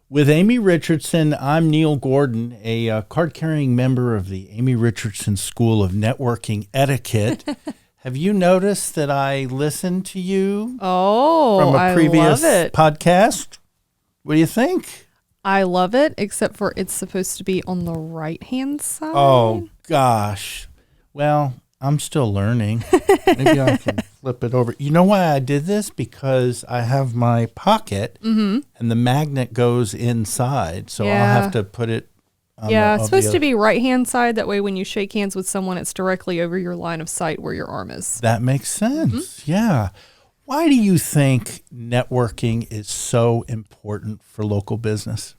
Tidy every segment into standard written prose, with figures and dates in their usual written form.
With Amy Richardson, I'm Neil Gordon, a card-carrying member of the Amy Richardson School of Networking Etiquette. Have you noticed that I listened to you from a previous podcast? What do you think? I love it, except for it's supposed to be on the right-hand side. Oh, gosh. Well, I'm still learning. Maybe I can flip it over. You know why I did this? Because I have my pocket and the magnet goes inside. So I'll have to put it on it's supposed to be right-hand side. That way when you shake hands with someone, it's directly over your line of sight where your arm is. That makes sense. Yeah. Why do you think networking is so important for local business?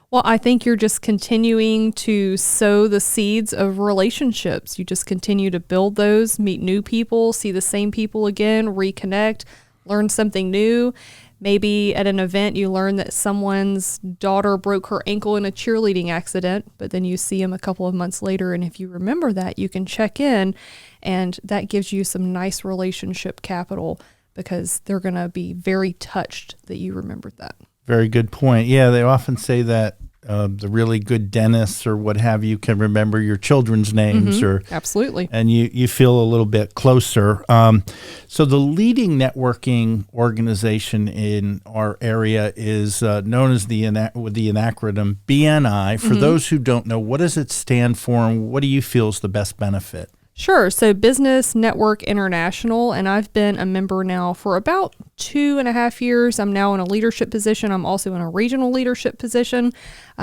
Well, I think you're just continuing to sow the seeds of relationships. You just continue to build those, meet new people, see the same people again, reconnect, learn something new. Maybe at an event you learn that someone's daughter broke her ankle in a cheerleading accident, but then you see them a couple of months later, and if you remember that, you can check in, and that gives you some nice relationship capital because they're going to be very touched that you remembered that. Very good point. Yeah, they often say that the really good dentists or what have you can remember your children's names. Absolutely. And you feel a little bit closer. So the leading networking organization in our area is known as with the acronym BNI. For those who don't know, what does it stand for and what do you feel is the best benefit? Sure. So Business Network International, and I've been a member now for about 2.5 years. I'm now in a leadership position. I'm also in a regional leadership position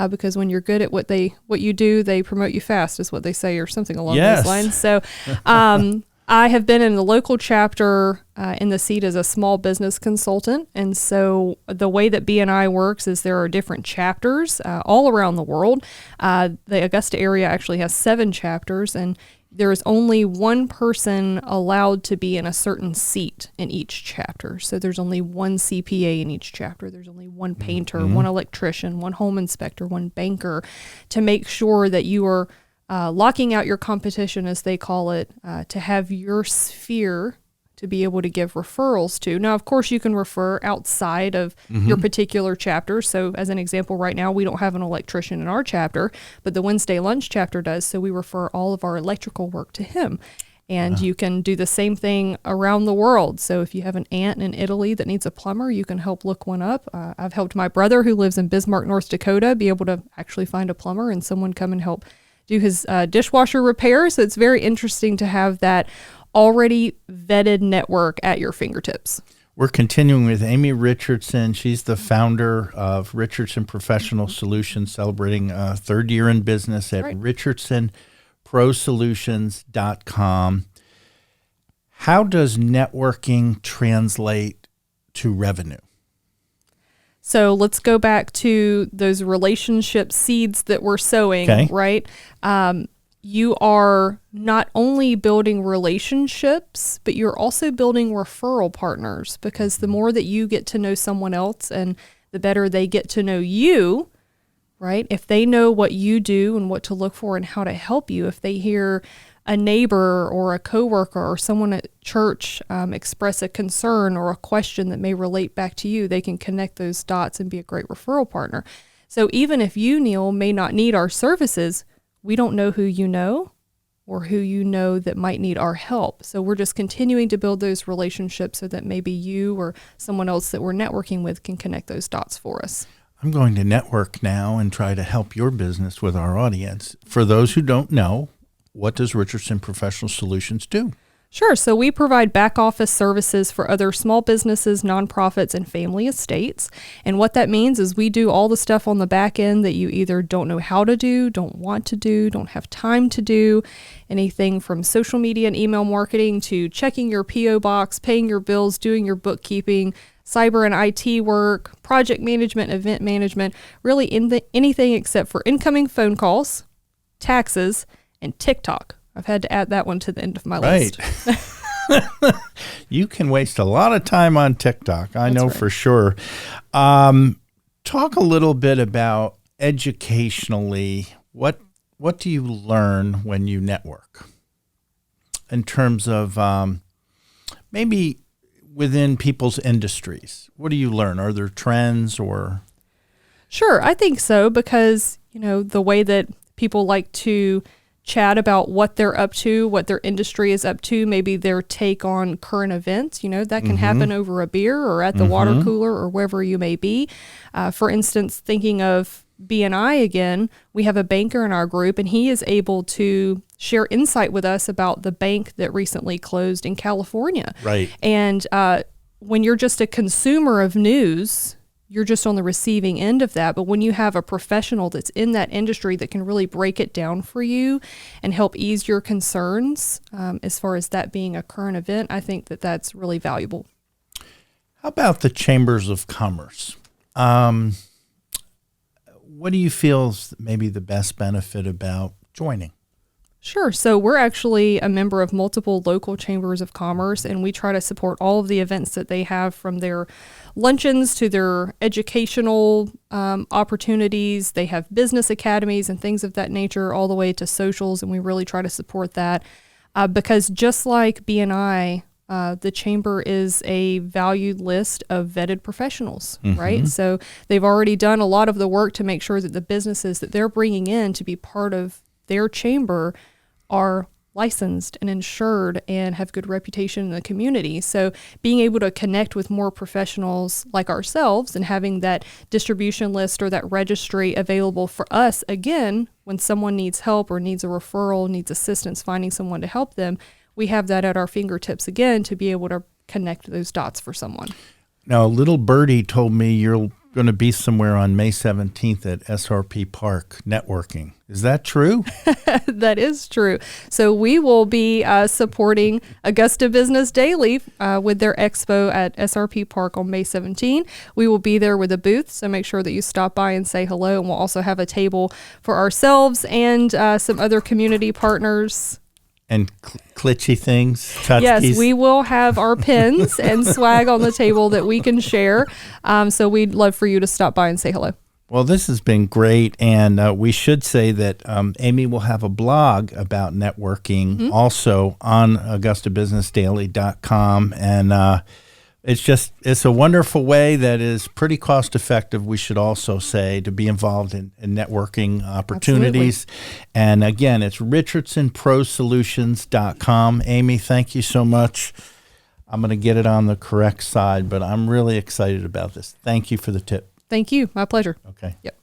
because when you're good at what you do, they promote you fast, is what they say, or something along those lines. So I have been in the local chapter in the seat as a small business consultant. And so the way that BNI works is there are different chapters all around the world. The Augusta area actually has 7 chapters, and there is only one person allowed to be in a certain seat in each chapter. So there's only one CPA in each chapter. There's only one painter, one electrician, one home inspector, one banker, to make sure that you are locking out your competition, as they call it, to have your sphere to be able to give referrals to. Now, of course, you can refer outside of your particular chapter. So as an example, right now, we don't have an electrician in our chapter, but the Wednesday lunch chapter does. So we refer all of our electrical work to him. And you can do the same thing around the world. So if you have an aunt in Italy that needs a plumber, you can help look one up. I've helped my brother who lives in Bismarck, North Dakota, be able to actually find a plumber and someone come and help do his dishwasher repair. So it's very interesting to have that already vetted network at your fingertips. We're continuing with Amy Richardson. She's the founder of Richardson Professional Solutions, celebrating third year in business at richardsonprosolutions.com. How does networking translate to revenue? So let's go back to those relationship seeds that we're sowing, right? You are not only building relationships, but you're also building referral partners, because the more that you get to know someone else and the better they get to know you, right? If they know what you do and what to look for and how to help you, if they hear a neighbor or a coworker or someone at church express a concern or a question that may relate back to you, they can connect those dots and be a great referral partner. So even if you, Neil, may not need our services, we don't know who you know or who you know that might need our help. So we're just continuing to build those relationships so that maybe you or someone else that we're networking with can connect those dots for us. I'm going to network now and try to help your business with our audience. For those who don't know, what does Richardson Professional Solutions do? Sure. So we provide back office services for other small businesses, nonprofits, and family estates. And what that means is we do all the stuff on the back end that you either don't know how to do, don't want to do, don't have time to do. Anything from social media and email marketing to checking your PO box, paying your bills, doing your bookkeeping, cyber and IT work, project management, event management, really anything except for incoming phone calls, taxes, and TikTok. I've had to add that one to the end of my list. You can waste a lot of time on TikTok. I know for sure. Talk a little bit about educationally, what do you learn when you network in terms of maybe within people's industries? What do you learn? Are there trends or? Sure, I think so because, the way that people like to chat about what they're up to, what their industry is up to, maybe their take on current events, that can happen over a beer or at the water cooler or wherever you may be. For instance, thinking of BNI again, we have a banker in our group and he is able to share insight with us about the bank that recently closed in California. Right. And when you're just a consumer of news, you're just on the receiving end of that. But when you have a professional that's in that industry that can really break it down for you and help ease your concerns as far as that being a current event, I think that that's really valuable. How about the chambers of commerce? What do you feel is maybe the best benefit about joining? Sure. So we're actually a member of multiple local chambers of commerce, and we try to support all of the events that they have, from their luncheons to their educational opportunities. They have business academies and things of that nature, all the way to socials, and we really try to support that because just like BNI, the chamber is a valued list of vetted professionals, right? So they've already done a lot of the work to make sure that the businesses that they're bringing in to be part of their chamber are licensed and insured and have good reputation in the community. So being able to connect with more professionals like ourselves and having that distribution list or that registry available for us, again, when someone needs help or needs a referral, needs assistance finding someone to help them, we have that at our fingertips again to be able to connect those dots for someone. Now, little birdie told me you're going to be somewhere on May 17th at SRP Park networking. Is that true? That is true. So we will be supporting Augusta Business Daily with their expo at SRP Park on May 17. We will be there with a booth, so make sure that you stop by and say hello. And we'll also have a table for ourselves and some other community partners. And glitchy things, Tutskis. Yes, we will have our pins and swag on the table that we can share. So we'd love for you to stop by and say hello. Well, this has been great. And we should say that Amy will have a blog about networking also on AugustaBusinessDaily.com. And it's a wonderful way that is pretty cost effective, we should also say, to be involved in networking opportunities. Absolutely. And again, it's richardsonprosolutions.com. Amy, thank you so much. I'm going to get it on the correct side, but I'm really excited about this. Thank you for the tip. Thank you. My pleasure. Okay. Yep.